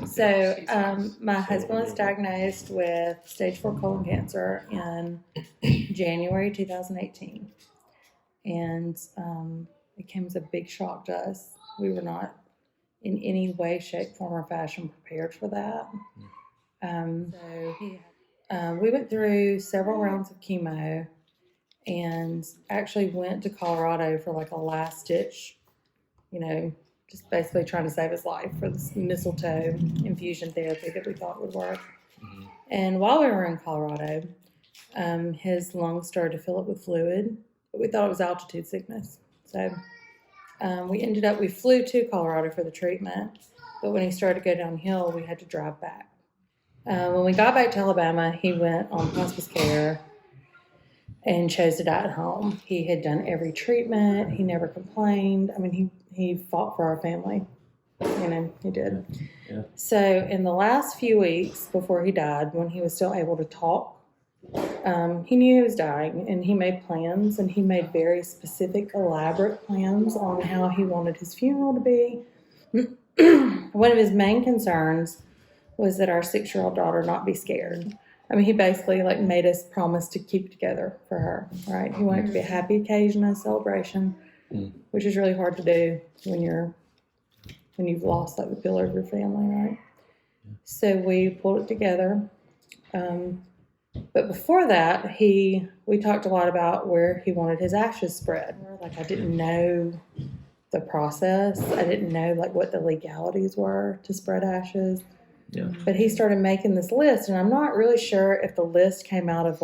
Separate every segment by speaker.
Speaker 1: So, my husband was diagnosed with stage 4 colon cancer in January 2018. And it came as a big shock to us. We were not in any way, shape, form, or fashion prepared for that. We went through several rounds of chemo and actually went to Colorado for like a last ditch, just basically trying to save his life for this mistletoe infusion therapy that we thought would work. Mm-hmm. And while we were in Colorado, his lungs started to fill up with fluid. But we thought it was altitude sickness. So we flew to Colorado for the treatment. But when he started to go downhill, we had to drive back. When we got back to Alabama, he went on hospice care and chose to die at home. He had done every treatment. He never complained. I mean, he fought for our family. He did. Yeah. So in the last few weeks before he died, when he was still able to talk, he knew he was dying, and he made plans, and he made very specific, elaborate plans on how he wanted his funeral to be. One of his main concerns was that our 6-year-old daughter not be scared. I mean, he basically made us promise to keep together for her, right? He wanted it to be a happy occasion, a celebration, which is really hard to do when you've lost the pillar of your family, right? So we pulled it together. But before that, we talked a lot about where he wanted his ashes spread. I didn't know the process. I didn't know what the legalities were to spread ashes. Yeah. But he started making this list, and I'm not really sure if the list came out of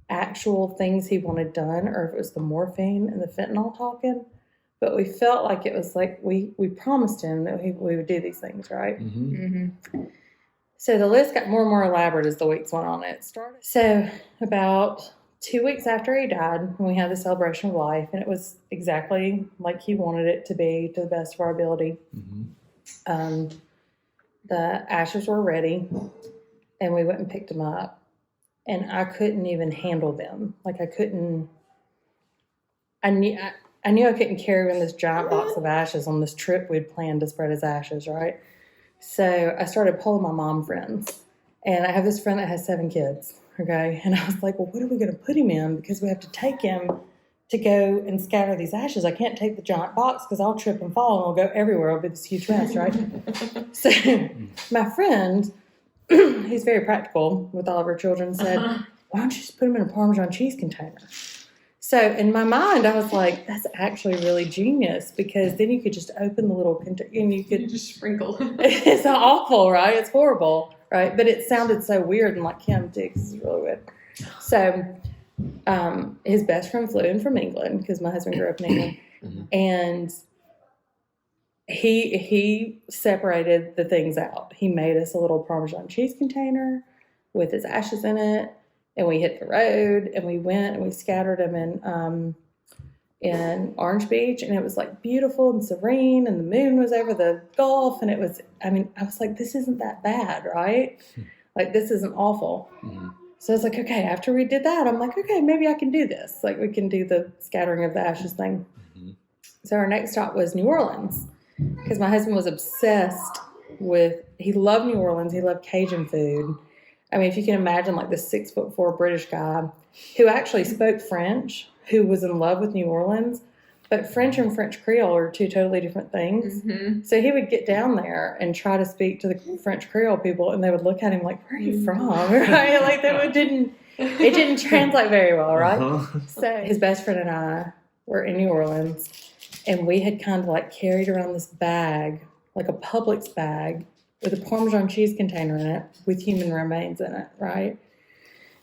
Speaker 1: actual things he wanted done, or if it was the morphine and the fentanyl talking. But we felt like it was we promised him that we would do these things, right? Mm-hmm. Mm-hmm. So the list got more and more elaborate as the weeks went on. So about 2 weeks after he died, we had the celebration of life, and it was exactly like he wanted it to be, to the best of our ability. Mm-hmm. The ashes were ready, and we went and picked them up, and I couldn't even handle them. I knew I couldn't carry in this giant box of ashes on this trip we'd planned to spread his ashes, right? So I started pulling my mom friends, and I have this friend that has 7 kids, okay? And I was like, well, what are we going to put him in? Because we have to take him to go and scatter these ashes. I can't take the giant box because I'll trip and fall, and I'll go everywhere. It'll be this huge mess, right? So my friend, who's very practical with all of her children, said, why don't you just put them in a Parmesan cheese container? So in my mind, I was like, that's actually really genius, because then you could just open the little container and you could
Speaker 2: just sprinkle.
Speaker 1: It's awful, right? It's horrible, right? But it sounded so weird, and Kim too, because it's really weird. So his best friend flew in from England, because my husband grew up in England, mm-hmm. and he separated the things out. He made us a little Parmesan cheese container with his ashes in it. And we hit the road, and we went and we scattered them in Orange Beach, and it was beautiful and serene, and the moon was over the Gulf, and I was like, this isn't that bad, right? This isn't awful. Mm-hmm. So I was like, okay, after we did that, I'm like, okay, maybe I can do this. We can do the scattering of the ashes thing. Mm-hmm. So our next stop was New Orleans, because my husband was obsessed he loved New Orleans. He loved Cajun food. I mean, if you can imagine, this 6'4" British guy who actually spoke French, who was in love with New Orleans, but French and French Creole are 2 totally different things. Mm-hmm. So he would get down there and try to speak to the French Creole people, and they would look at him like, where are you from? Right? It didn't translate very well, right? Uh-huh. So his best friend and I were in New Orleans, and we had kind of carried around this bag, a Publix bag, with a Parmesan cheese container in it with human remains in it, right?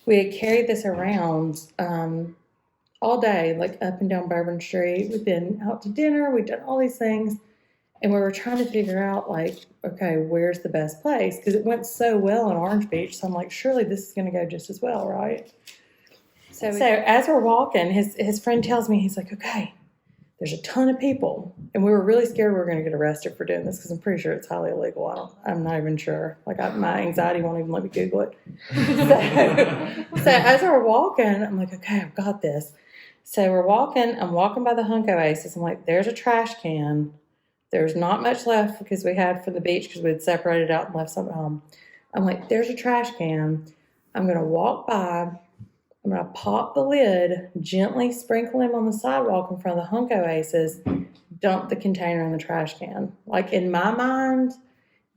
Speaker 1: We had carried this around all day, up and down Bourbon Street. We'd been out to dinner. We'd done all these things. And we were trying to figure out, okay, where's the best place? Because it went so well in Orange Beach. So I'm like, surely this is going to go just as well, right? So as we're walking, his friend tells me, he's like, okay, there's a ton of people. And we were really scared we were going to get arrested for doing this, because I'm pretty sure it's highly illegal. I'm not even sure. My anxiety won't even let me Google it. So as we're walking, I'm like, okay, I've got this. So we're walking. I'm walking by the Hunk Oasis. I'm like, there's a trash can There's not much left because we had from the beach because we'd separated out and left some at home. I'm like, there's a trash can. I'm going to walk by. I'm going to pop the lid, gently sprinkle him on the sidewalk in front of the Hunk Oasis, dump the container in the trash can. Like, in my mind,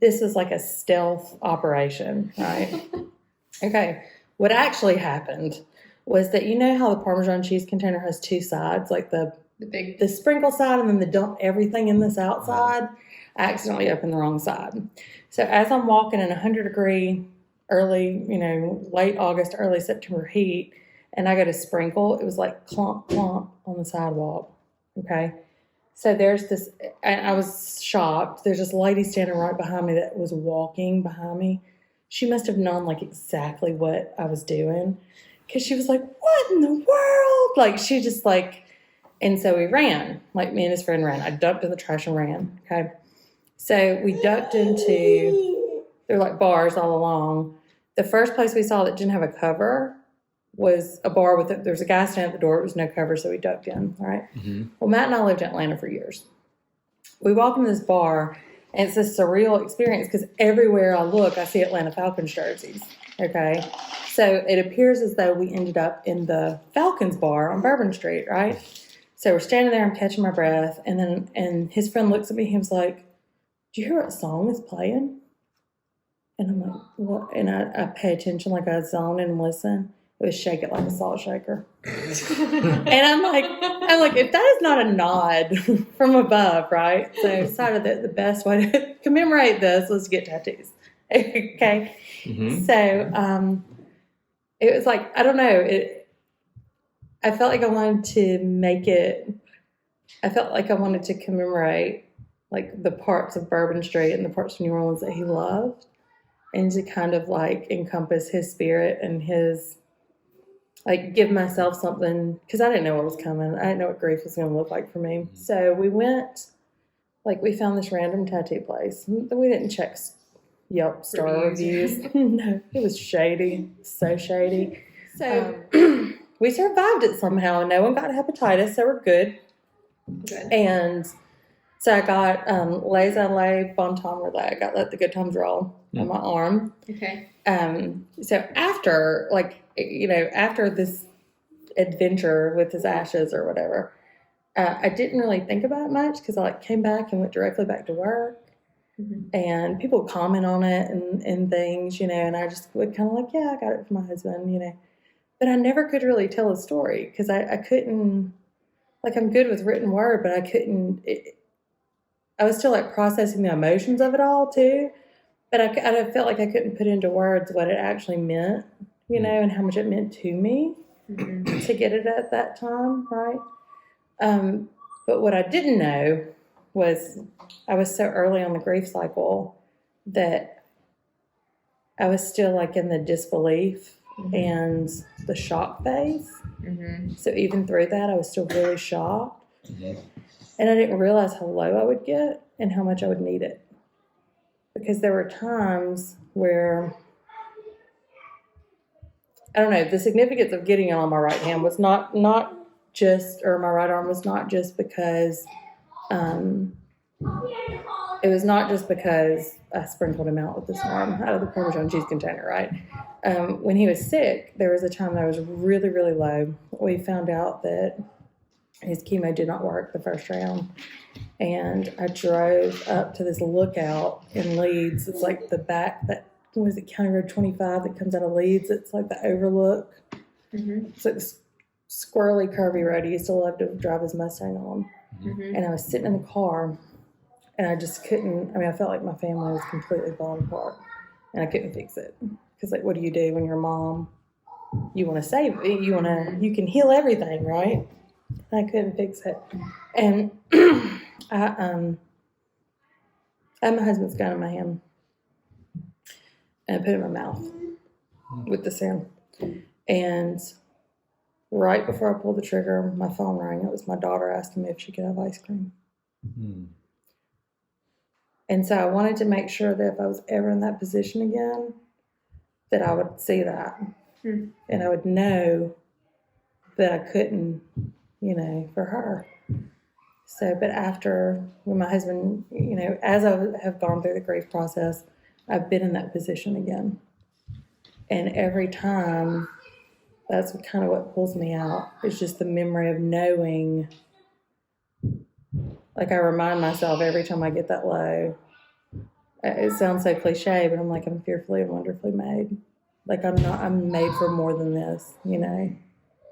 Speaker 1: this is like a stealth operation, right? Okay. What actually happened was that, you know how the Parmesan cheese container has two sides, like the sprinkle side and then the dump everything in this outside? I accidentally opened the wrong side. So as I'm walking in 100-degree early, late August, early September heat, and I go to sprinkle, it was like clomp, clomp on the sidewalk. Okay. So there's this, and I was shocked. There's this lady standing right behind me that was walking behind me. She must have known like exactly what I was doing, because she was like, what in the world? Like, she just like, and so we ran, like me and his friend ran. I ducked in the trash and ran. Okay. So we ducked into, there were like bars all along. The first place we saw that didn't have a cover was a bar with there was a guy standing at the door. It was no cover, so we ducked in. All right. Mm-hmm. Well, Matt and I lived in Atlanta for years. We walk into this bar, and it's this surreal experience because everywhere I look, I see Atlanta Falcons jerseys. Okay. So it appears as though we ended up in the Falcons bar on Bourbon Street, right? So we're standing there, I'm catching my breath, and his friend looks at me, he was like, do you hear what song is playing? And I'm like, what? And I pay attention, like I zone and listen. It was Shake It Like a Salt Shaker. And I'm like, if that is not a nod from above, right? So I decided that the best way to commemorate this was to get tattoos. Okay. Mm-hmm. So it was like, I don't know. I felt like I wanted to make it, I felt like I wanted to commemorate like the parts of Bourbon Street and the parts of New Orleans that he loved, and to kind of like encompass his spirit and his, like, give myself something, because I didn't know what was coming. I didn't know what grief was going to look like for me. Mm-hmm. So we went, like, we found this random tattoo place. We didn't check Yelp star reviews. No, it was shady. So shady. So we survived it somehow, and no one got hepatitis, so we're good. Good. And so I got laissez, bon temps, rouler. I got let the good times roll on my arm. Okay. So after, like, after this adventure with his ashes or whatever, I didn't really think about it much because I like came back and went directly back to work. Mm-hmm. And people would comment on it and things, and I just would kind of like, yeah, I got it from my husband, But I never could really tell a story because I couldn't, like, I'm good with written word, but I couldn't, I was still like processing the emotions of it all too. But I felt like I couldn't put into words what it actually meant, and how much it meant to me to get it at that time, right? But what I didn't know was I was so early on the grief cycle that I was still like in the disbelief and the shock phase. Mm-hmm. So even through that, I was still really shocked. Mm-hmm. And I didn't realize how low I would get and how much I would need it. Because there were times where, I don't know, the significance of getting it on my right hand was not just, or my right arm was not just because, it was not just because I sprinkled him out with this arm out of the Parmesan cheese container, right? When he was sick, there was a time that I was really, really low. We found out that his chemo did not work the first round. And I drove up to this lookout in Leeds. It's like the back, County Road 25 that comes out of Leeds. It's like the overlook. Mm-hmm. It's like this squirrely, curvy road he used to love to drive his Mustang on. Mm-hmm. And I was sitting in the car, and I just couldn't, I felt like my family was completely falling apart, and I couldn't fix it. Because, like, what do you do when you're a mom? You want to save it. You can heal everything, right? I couldn't fix it. And I had my husband's gun in my hand, and I put it in my mouth with the sand. And right before I pulled the trigger, my phone rang. It was my daughter asking me if she could have ice cream. Mm-hmm. And so I wanted to make sure that if I was ever in that position again, that I would see that. Mm-hmm. And I would know that I couldn't, for her. So, but after, when my husband, as I have gone through the grief process, I've been in that position again. And every time, that's kind of what pulls me out. It's just the memory of knowing, like I remind myself every time I get that low. It sounds so cliche, but I'm like, I'm fearfully and wonderfully made. Like I'm made for more than this,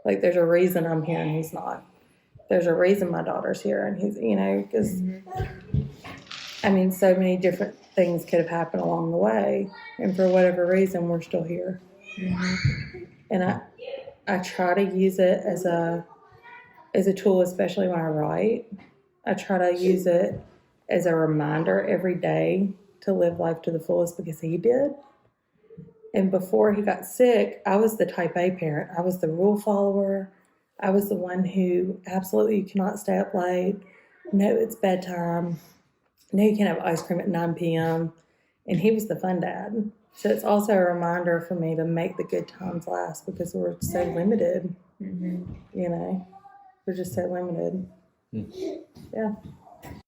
Speaker 1: Like there's a reason I'm here and he's not. There's a reason my daughter's here and he's, because so many different things could have happened along the way. And for whatever reason, we're still here. Mm-hmm. And I try to use it as a tool, especially when I write. I try to use it as a reminder every day to live life to the fullest because he did. And before he got sick, I was the type A parent. I was the rule follower. I was the one who absolutely cannot stay up late. No, it's bedtime. No, you can't have ice cream at 9 p.m. And he was the fun dad. So it's also a reminder for me to make the good times last because we're so limited. Mm-hmm. We're just so limited. Mm. Yeah.